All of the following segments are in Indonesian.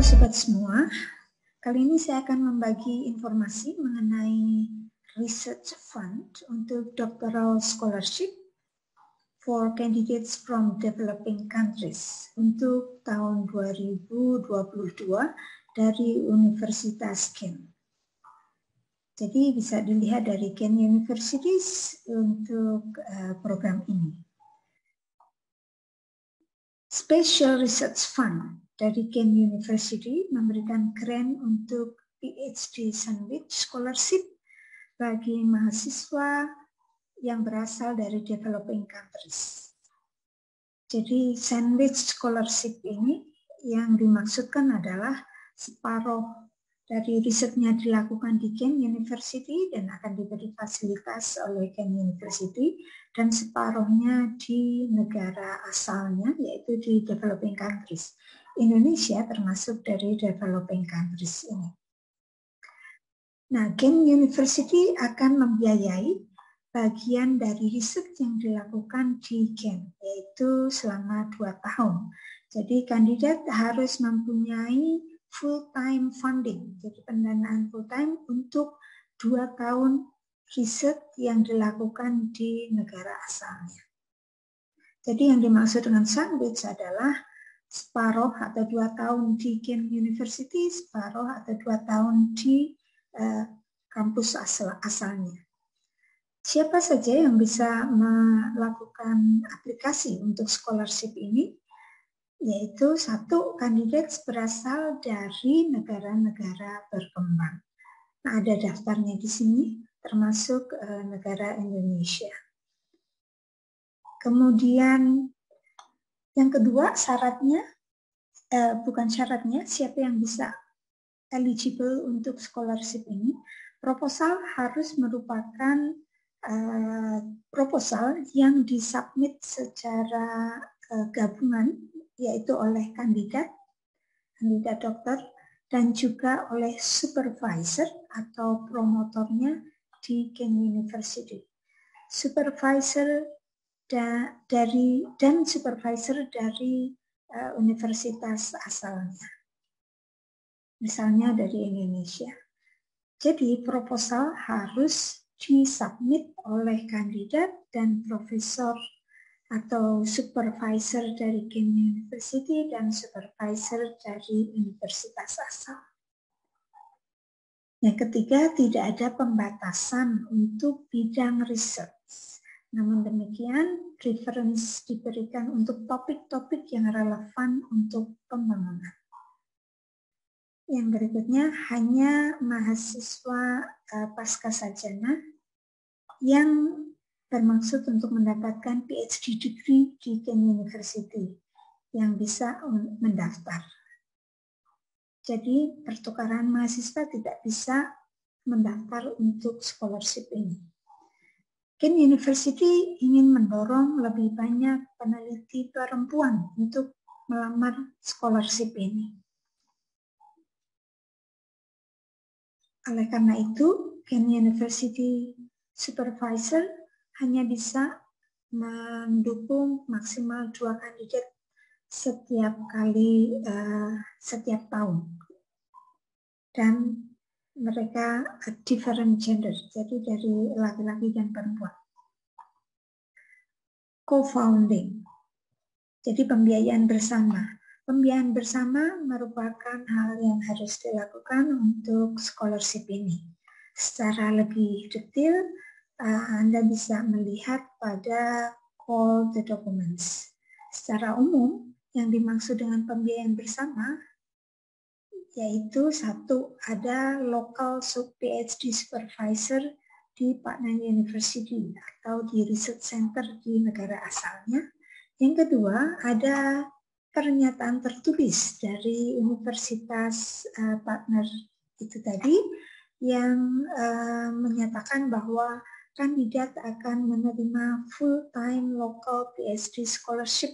sobat semua, kali ini saya akan membagi informasi mengenai research fund untuk doctoral scholarship for candidates from developing countries untuk tahun 2022 dari Universitas Kent. Jadi bisa dilihat dari Kent Universities untuk program ini. Special Research Fund dari Kent University memberikan grant untuk PhD Sandwich Scholarship bagi mahasiswa yang berasal dari developing countries. Jadi Sandwich Scholarship ini yang dimaksudkan adalah separuh dari risetnya dilakukan di Kent University dan akan diberi fasilitas oleh Kent University, dan separuhnya di negara asalnya, yaitu di developing countries. Indonesia termasuk dari developing countries ini. Nah, Kent University akan membiayai bagian dari riset yang dilakukan di Kent, yaitu selama 2 tahun. Jadi kandidat harus mempunyai full-time funding, jadi pendanaan full-time untuk 2 tahun riset yang dilakukan di negara asalnya. Jadi yang dimaksud dengan sandwich adalah separuh atau 2 tahun di Kent University, separuh atau 2 tahun di kampus asalnya. Siapa saja yang bisa melakukan aplikasi untuk scholarship ini? Yaitu 1, kandidat berasal dari negara-negara berkembang. Nah, ada daftarnya di sini, termasuk negara Indonesia. Kemudian yang kedua syaratnya, bukan syaratnya, siapa yang bisa eligible untuk scholarship ini? Proposal harus merupakan proposal yang disubmit secara gabungan, yaitu oleh kandidat dokter, dan juga oleh supervisor atau promotornya di Kent University. Supervisor dan supervisor dari universitas asalnya, misalnya dari Indonesia. Jadi proposal harus disubmit oleh kandidat dan profesor atau supervisor dari Kent University dan supervisor dari universitas asal. Yang ketiga, tidak ada pembatasan untuk bidang research. Namun demikian, preference diberikan untuk topik-topik yang relevan untuk pembangunan. Yang berikutnya, hanya mahasiswa pascasarjana yang bermaksud untuk mendapatkan PhD degree di Kent University yang bisa mendaftar. Jadi pertukaran mahasiswa tidak bisa mendaftar untuk scholarship ini. Kent University ingin mendorong lebih banyak peneliti perempuan untuk melamar scholarship ini. Oleh karena itu, Kent University Supervisor hanya bisa mendukung maksimal 2 kandidat setiap tahun, dan mereka different gender, jadi dari laki-laki dan perempuan. Co-founding, jadi pembiayaan bersama. Pembiayaan bersama merupakan hal yang harus dilakukan untuk scholarship ini. Secara lebih detail, Anda bisa melihat pada all the documents. Secara umum, yang dimaksud dengan pembiayaan bersama yaitu 1, ada local PhD supervisor di partner university atau di research center di negara asalnya. Yang kedua, ada pernyataan tertulis dari universitas partner itu tadi yang menyatakan bahwa kandidat akan menerima full-time local PhD scholarship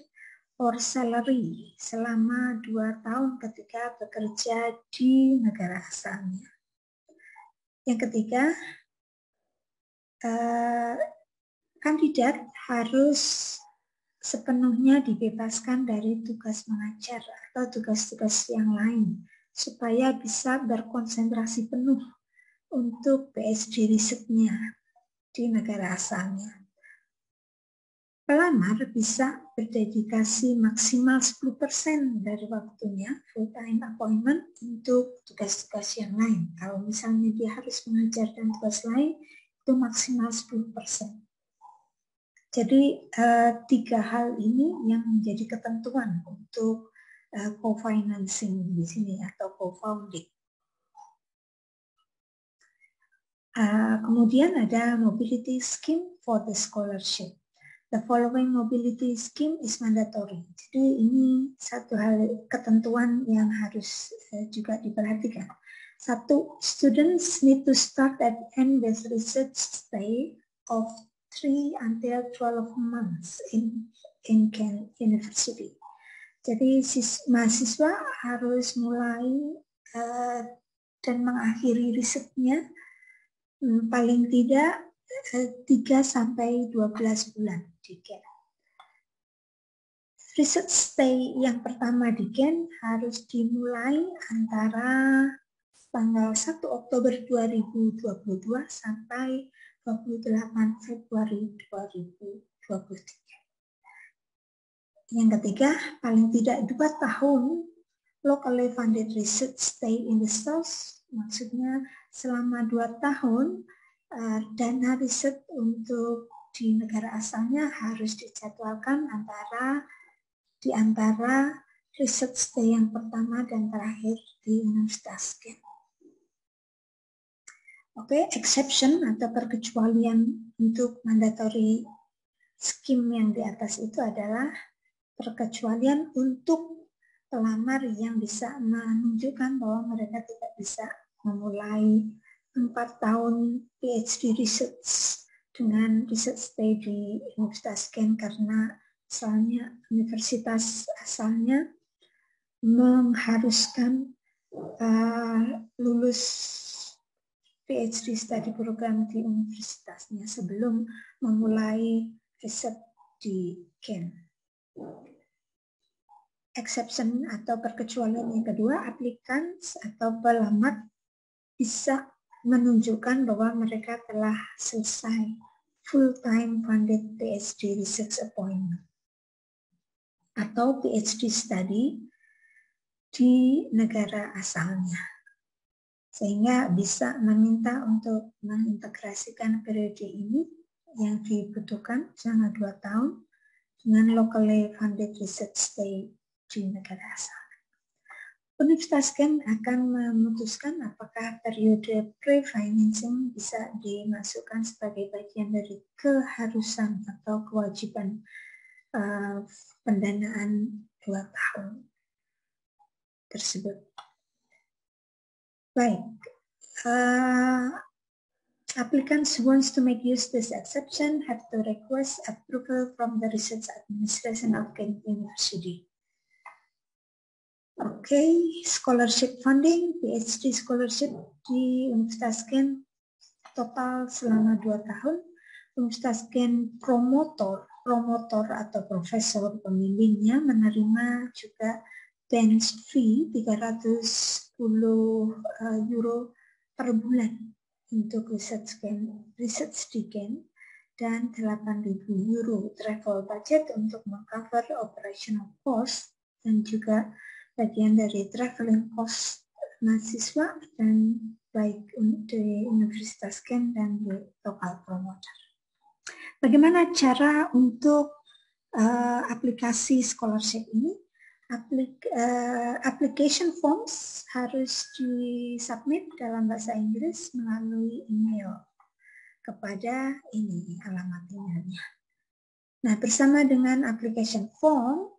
or salary selama 2 tahun ketika bekerja di negara asalnya. Yang ketiga, kandidat harus sepenuhnya dibebaskan dari tugas mengajar atau tugas-tugas yang lain supaya bisa berkonsentrasi penuh untuk PhD risetnya di negara asalnya. Pelamar bisa berdedikasi maksimal 10% dari waktunya full-time appointment untuk tugas-tugas yang lain. Kalau misalnya dia harus mengajar dan tugas lain, itu maksimal 10%. Jadi 3 hal ini yang menjadi ketentuan untuk co-financing di sini atau co-founding. Kemudian ada mobility scheme for the scholarship. The following mobility scheme is mandatory. Jadi ini satu hal ketentuan yang harus juga diperhatikan. 1. Students need to start and end with research stay of 3 until 12 months in Kent University. Jadi mahasiswa harus mulai dan mengakhiri risetnya paling tidak 3 sampai 12 bulan di Kent. Research stay yang pertama di Kent harus dimulai antara tanggal 1 Oktober 2022 sampai 28 Februari 2023. Yang ketiga, paling tidak 2 tahun locally funded research stay in the source, maksudnya selama 2 tahun dana riset untuk di negara asalnya harus dijadwalkan di antara riset stay yang pertama dan terakhir di Universitas Kent. Oke, exception atau perkecualian untuk mandatory scheme yang di atas itu adalah perkecualian untuk pelamar yang bisa menunjukkan bahwa mereka tidak bisa memulai 4 tahun PhD research dengan research stay di Universitas Kent karena misalnya universitas asalnya mengharuskan lulus PhD study program di universitasnya sebelum memulai riset di Kent. Exception atau perkecualian yang kedua, applicants atau pelamar bisa menunjukkan bahwa mereka telah selesai full-time funded PhD research appointment atau PhD study di negara asalnya, sehingga bisa meminta untuk mengintegrasikan periode ini yang dibutuhkan selama 2 tahun dengan locally funded research stay di negara asal. Universitas Kent akan memutuskan apakah periode pre-financing bisa dimasukkan sebagai bagian dari keharusan atau kewajiban pendanaan 2 tahun tersebut. Baik, applicants who wants to make use this exception have to request approval from the Research Administration of Kent University. Oke, scholarship funding, PhD scholarship di Universitas Kent total selama 2 tahun. Universitas Kent promotor atau profesor pembimbingnya menerima juga bench fee 310 euro per bulan untuk research di Kent dan 8.000 euro travel budget untuk mengcover operational cost dan juga bagian dari traveling cost mahasiswa dan baik di Universitas Kent dan di lokal promoter. Bagaimana cara untuk aplikasi scholarship ini? Application forms harus disubmit dalam bahasa Inggris melalui email kepada ini alamat emailnya. Nah, bersama dengan application form,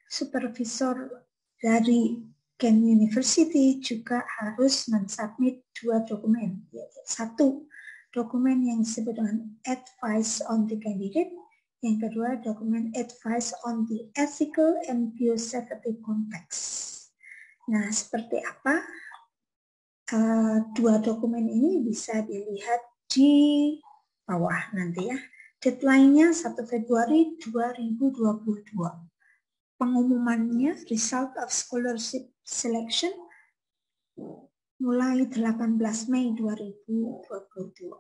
supervisor dari Kent University juga harus mensubmit 2 dokumen. Satu, dokumen yang disebut dengan advice on the candidate. Yang kedua, dokumen advice on the ethical and biosafety context. Nah, seperti apa? 2 dokumen ini bisa dilihat di bawah nanti ya. Deadline-nya 1 Februari 2022. Pengumumannya result of scholarship selection mulai 18 Mei 2022.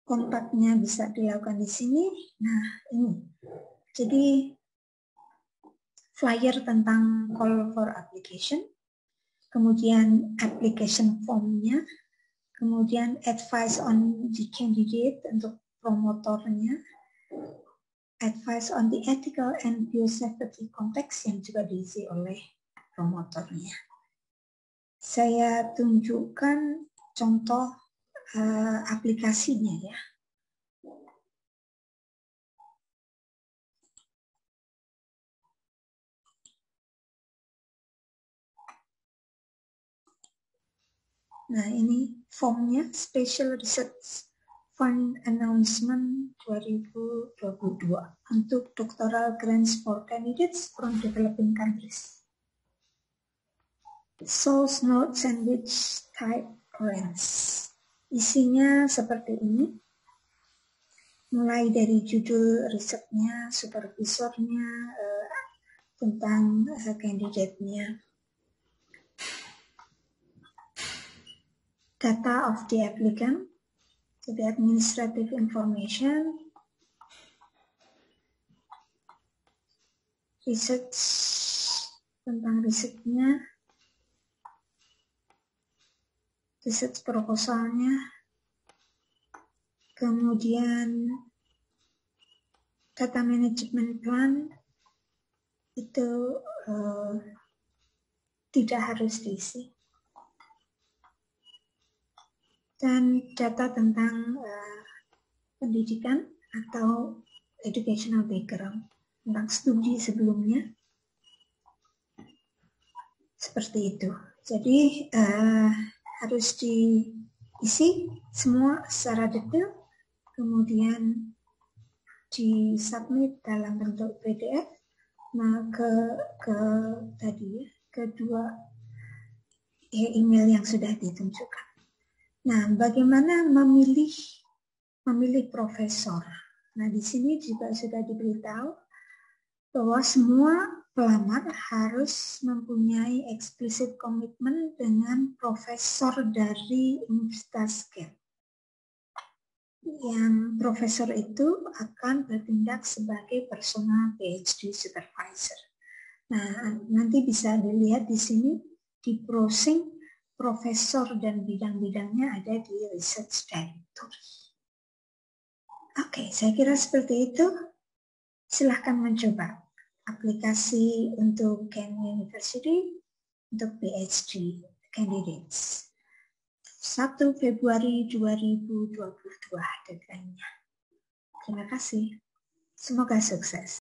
Kontaknya bisa dilakukan di sini. Nah, ini. Jadi flyer tentang call for application, kemudian application form-nya, kemudian advice on the candidate untuk promotornya, advice on the ethical and biosafety context yang juga diisi oleh promotornya. Saya tunjukkan contoh aplikasinya ya. Nah ini formnya Special Research Fund Announcement 2022 untuk Doctoral Grants for Candidates from Developing Countries. Source Note Sandwich Type Grants. Isinya seperti ini. Mulai dari judul risetnya, supervisornya, tentang kandidatnya. Data of the applicant, jadi administrative information, research tentang risetnya, research proposalnya, kemudian data management plan itu tidak harus diisi. Dan data tentang pendidikan atau educational background, tentang studi sebelumnya, seperti itu. Jadi harus diisi semua secara detail, kemudian disubmit dalam bentuk PDF. Nah kedua email yang sudah ditunjukkan. Nah, bagaimana memilih profesor? Nah, di sini juga sudah diberitahu bahwa semua pelamar harus mempunyai explicit komitmen dengan profesor dari Universitas Kent. Yang profesor itu akan bertindak sebagai personal PhD supervisor. Nah, nanti bisa dilihat di sini di browsing. Profesor dan bidang-bidangnya ada di Research Directory. Oke, saya kira seperti itu. Silahkan mencoba aplikasi untuk Kent University untuk PhD candidates. 1 Februari 2022 deadline-nya. Terima kasih. Semoga sukses.